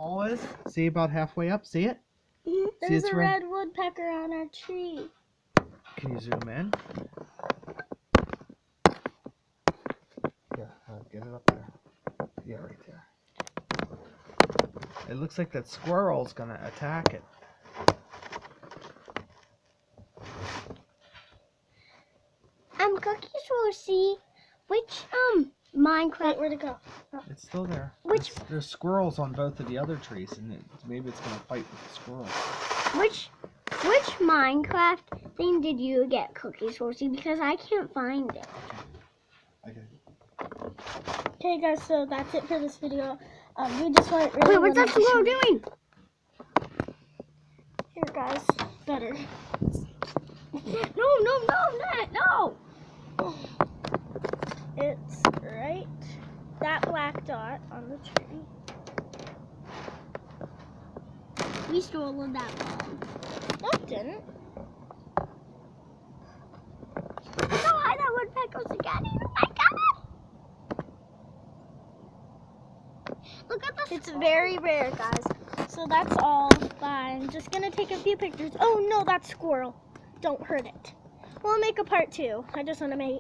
All is. See about halfway up. See it? There's a red woodpecker on our tree. Can you zoom in? Yeah, get it up there. Yeah, right there. It looks like that squirrel's gonna attack it. Cookies will see which Minecraft. Wait, where'd it go? Oh. It's still there. Which there's squirrels on both of the other trees, and maybe it's gonna fight with the squirrels. Which Minecraft thing did you get, Cookies Horsey? Because I can't find it. Okay, guys. So that's it for this video. We just want really. Wait, what's that squirrel doing? Here, guys. Better. No! It's right that black dot on the tree. We stole that ball. No, it didn't. I don't know why that woodpecker's again. Oh my god! Look at this. It's very rare, guys. So that's all. Bye. I'm just gonna take a few pictures. Oh no, that's squirrel. Don't hurt it. We'll make a part 2. I just want to make